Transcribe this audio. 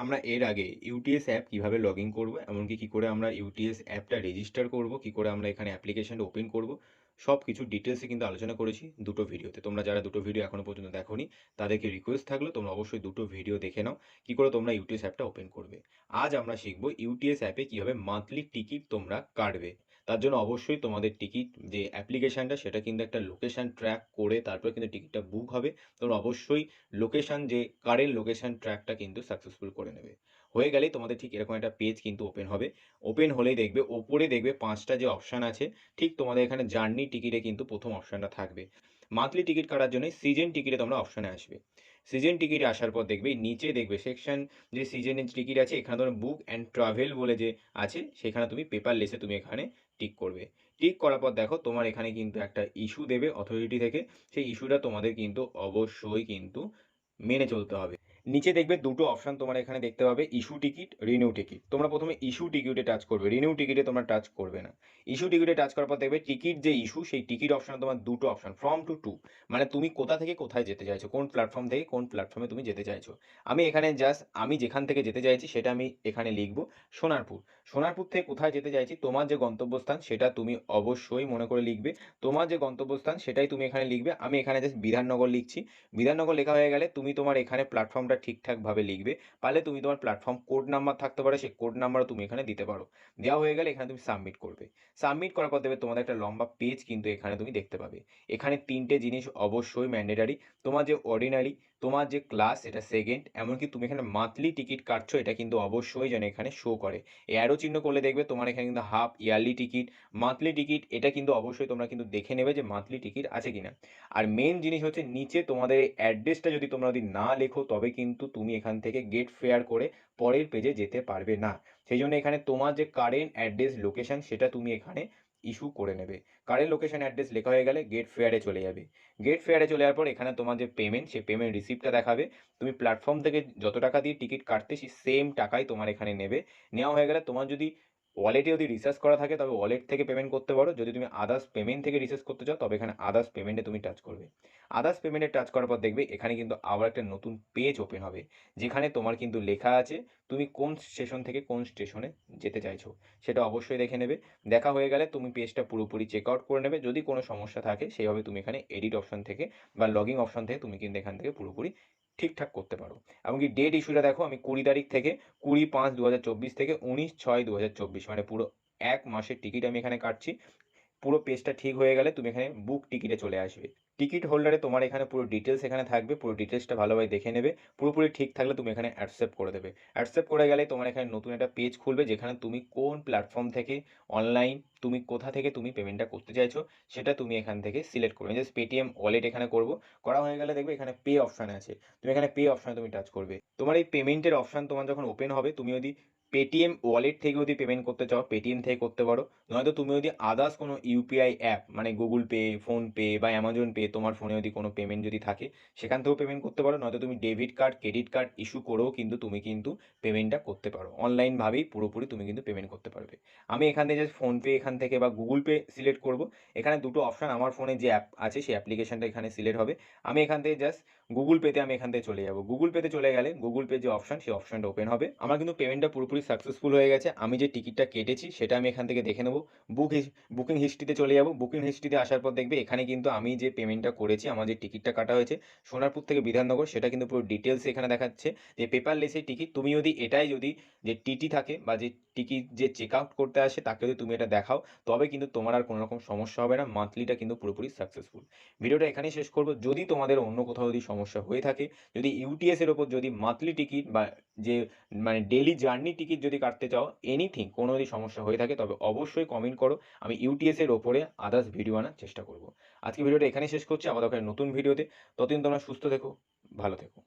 আমরা এর আগে ইউটিএস অ্যাপ কিভাবে লগ ইন করবো, এমনকি কী করে আমরা ইউটিএস অ্যাপটা রেজিস্টার করবো, কী করে আমরা এখানে অ্যাপ্লিকেশনটা ওপেন করবো, সব কিছু ডিটেলসে কিন্তু আলোচনা করেছি দুটো ভিডিওতে। তোমরা যারা দুটো ভিডিও এখনো পর্যন্ত দেখোনি, তাদেরকে রিকোয়েস্ট থাকলো তোমরা অবশ্যই দুটো ভিডিও দেখে নাও, কী করে তোমরা ইউটিএস অ্যাপটা ওপেন করবে। আজ আমরা শিখবো ইউটিএস অ্যাপে কীভাবে মান্থলি টিকিট তোমরা কাটবে। তার জন্য অবশ্যই তোমাদের টিকিট যে অ্যাপ্লিকেশনটা সেটা কিন্তু একটা লোকেশন ট্র্যাক করে তারপরে কিন্তু টিকিটটা বুক হবে। তোমরা অবশ্যই লোকেশন যে কারেন্ট লোকেশন ট্র্যাকটা কিন্তু সাকসেসফুল করে নেবে। হয়ে গেলেই তোমাদের ঠিক এরকম একটা পেজ কিন্তু ওপেন হবে। ওপেন হলেই দেখবে ওপরে দেখবে ৫ টা যে অপশান আছে, ঠিক তোমাদের এখানে জার্নি টিকিটে কিন্তু ১ম অপশানটা থাকবে। মান্থলি টিকিট কাটার জন্য সিজন টিকিটে তোমরা অপশানে আসবে। সিজন টিকিটে আসার পর দেখবে নিচে দেখবে সেকশন যে সিজনের টিকিট আছে, এখানে ধরো বুক অ্যান্ড ট্রাভেল বলে যে আছে, সেখানে তুমি পেপারলেসে তুমি এখানে টিক করবে। টিক করার পর দেখো তোমার এখানে কিন্তু একটা ইস্যু দেবে অথরিটি থেকে। সেই ইস্যুটা তোমাদের কিন্তু অবশ্যই কিন্তু মেনে চলতে হবে। নিচে দেখবে দুটো অপশান তোমার এখানে দেখতে পাবে, ইস্যু টিকিট, রিনিউ টিকিট। তোমরা প্রথমে ইস্যু টিকিটে টাচ করবে, রিনিউ টিকিটে তোমরা টাচ করবে না। ইস্যু টিকিটে টাচ করার পর দেখবে টিকিট যে ইস্যু, সেই টিকিট অপশানে তোমার দুটো অপশান, ফ্রম টু টু, মানে তুমি কোথা থেকে কোথায় যেতে চাইছো, কোন প্ল্যাটফর্ম থেকে কোন প্ল্যাটফর্মে তুমি যেতে চাইছো। আমি এখানে জাস্ট আমি যেখান থেকে যেতে চাইছি সেটা আমি এখানে লিখবো সোনারপুর। সোনারপুর থেকে কোথায় যেতে চাইছি, তোমার যে গন্তব্যস্থান সেটা তুমি অবশ্যই মনে করে লিখবে। তোমার যে গন্তব্যস্থান সেটাই তুমি এখানে লিখবে। আমি এখানে জাস্ট বিধাননগর লিখছি। বিধাননগর লেখা হয়ে গেলে তুমি তোমার এখানে প্ল্যাটফর্মটা ঠিকঠাকভাবে লিখবে। পারলে তুমি তোমার প্ল্যাটফর্ম কোড নাম্বার থাকতে পারে, সেই কোড নাম্বারও তুমি এখানে দিতে পারো। দেওয়া হয়ে গেলে এখানে তুমি সাবমিট করবে। সাবমিট করার পর দেবে তোমাদের একটা লম্বা পেজ কিন্তু এখানে তুমি দেখতে পাবে। এখানে ৩টে জিনিস অবশ্যই ম্যান্ডেটারি। তোমার যে অর্ডিনারি, তোমার যে ক্লাস এটা সেকেন্ড, এমনকি তুমি এখানে মান্থলি টিকিট কাটছো এটা কিন্তু অবশ্যই যেন এখানে শো করে। এই অ্যারো চিহ্ন করলে দেখবে তোমার এখানে কিন্তু half, yearly ticket, monthly ticket, এটা কিন্তু অবশ্যই তোমরা কিন্তু দেখে নেবে যে মান্থলি টিকিট আছে কিনা। আর মেন জিনিস হচ্ছে নিচে তোমাদের অ্যাড্রেসটা যদি তোমরা না লেখো তবে কিন্তু তুমি এখান থেকে গেট ফেয়ার করে পরের পেজে যেতে পারবে না। সেই জন্য এখানে তোমার যে কারেন্ট অ্যাড্রেস লোকেশন সেটা তুমি এখানে ইস্যু করে নেবে। কারেন্ট লোকেশন অ্যাড্রেস লেখা হয়ে গেলে গেট ফেয়ারে চলে যাবে। গেট ফেয়ারে চলে যাওয়ার পর এখানে তোমার যে পেমেন্ট, সেই পেমেন্ট রিসিপ্টটা দেখাবে। তুমি প্ল্যাটফর্ম থেকে যত টাকা দিয়ে টিকিট কাটতে সেই সেম টাকাই তোমার এখানে নেবে। নেওয়া হয়ে গেলে তোমার যদি ওয়ালেটে যদি রিচার্জ করা থাকে তবে ওয়ালেট থেকে পেমেন্ট করতে পারো। যদি তুমি আদার্স পেমেন্ট থেকে রিচার্জ করতে চাও তবে এখানে আদার্স পেমেন্টে তুমি টাচ করবে। আদার্স পেমেন্টে টাচ করার পর দেখবে এখানে কিন্তু আবার একটা নতুন পেজ ওপেন হবে, যেখানে তোমার কিন্তু লেখা আছে তুমি কোন স্টেশন থেকে কোন স্টেশনে যেতে চাইছো, সেটা অবশ্যই দেখে নেবে। দেখা হয়ে গেলে তুমি পেজটা পুরোপুরি চেক আউট করে নেবে। যদি কোনো সমস্যা থাকে সেইভাবে তুমি এখানে এডিট অপশন থেকে বা লগিং অপশন থেকে তুমি কিন্তু এখান থেকে পুরোপুরি ঠিকঠাক করতে পারো। এমনকি ডেট ইস্যুটা দেখো, আমি 20 তারিখ থেকে 20/5/2024 থেকে 19/6/2024, মানে পুরো 1 মাসের টিকিট আমি এখানে কাটছি। পুরো পেজটা ঠিক হয়ে গেলে তুমি এখানে বুক টিকিটে চলে আসবে। টিকিট হোল্ডারে তোমার এখানে পুরো ডিটেলস এখানে থাকবে, পুরো ডিটেলসটা ভালোভাবে দেখে নেবে। পুরোপুরি ঠিক থাকলে তুমি এখানে অ্যাকসেপ্ট করে দেবে। অ্যাকসেপ্ট করে গেলে তোমার এখানে নতুন একটা পেজ খুলবে, যেখানে তুমি কোন প্ল্যাটফর্ম থেকে অনলাইন, তুমি কোথা থেকে তুমি পেমেন্টটা করতে চাইছো সেটা তুমি এখান থেকে সিলেক্ট করবে। জাস্ট পেটিএম ওয়ালেট এখানে করব। করা হয়ে গেলে দেখবে এখানে পে অপশান আছে, তুমি এখানে পে অপশানে তুমি টাচ করবে। তোমার এই পেমেন্টের অপশান তোমার যখন ওপেন হবে, তুমি যদি পেটিএম ওয়ালেট থেকে যদি পেমেন্ট করতে চাও পেটিএম থেকে করতে পারো। নয়তো তুমি যদি আদার্স কোনো ইউপিআই অ্যাপ মানে গুগল পে, ফোনপে বা অ্যামাজন পে, তোমার ফোনে যদি কোনো পেমেন্ট যদি থাকে সেখান থেকেও পেমেন্ট করতে পারো। নয়তো তুমি debit card, credit card issue করেও কিন্তু তুমি কিন্তু পেমেন্টটা করতে পারো। অনলাইনভাবেই পুরোপুরি তুমি কিন্তু পেমেন্ট করতে পারবে। আমি এখান থেকে জাস্ট ফোনপে এখান থেকে বা গুগল পে সিলেক্ট করব। এখানে দুটো অপশান, আমার ফোনে যে অ্যাপ আছে সেই অ্যাপ্লিকেশনটা এখানে সিলেক্ট হবে। আমি এখান থেকে জাস্ট গুগল পেতে আমি এখান থেকে চলে যাব। গুগল পেতে চলে গেলে গুগল পে যে অপশান সেই অপশানটা ওপেন হবে। আমার কিন্তু পেমেন্টটা পুরোপুরি সাকসেসফুল হয়ে গেছে। আমি যে টিকিটটা কেটেছি সেটা আমি এখান থেকে দেখে নেবো। বুকিং হিস্ট্রিতে চলে যাব। বুকিং হিস্ট্রিতে আসার পর দেখবে এখানে কিন্তু আমি যে পেমেন্টটা করেছি, আমার যে টিকিটটা কাটা হয়েছে সোনারপুর থেকে বিধাননগর, সেটা কিন্তু পুরো ডিটেলস এখানে দেখাচ্ছে। যে পেপারলেসের টিকিট, তুমি যদি এটাই যদি যে টিটি থাকে বা যে টিকিট যে চেক আউট করতে আসে তাকে যদি তুমি এটা দেখাও তবে কিন্তু তোমার আর কোনো রকম সমস্যা হবে না। মান্থলিটা কিন্তু পুরোপুরি সাকসেসফুল। ভিডিওটা এখানেই শেষ করব। যদি তোমাদের অন্য কোথাও যদি সমস্যা হয়ে থাকে, যদি ইউটিএস এর ওপর যদি মান্থলি টিকিট বা যে মানে ডেইলি জার্নি টিকিট যদি কাটতে চাও, এনিথিং কোনো যদি সমস্যা হয়ে থাকে তবে অবশ্যই কমেন্ট করো। আমি ইউটিএস এর ওপরে আদার্স ভিডিও আনার চেষ্টা করব। আজকে ভিডিওটা এখানেই শেষ করছি, আবার দেখা হবে নতুন ভিডিওতে। ততদিন তোমরা সুস্থ থেকো, ভালো থেকো।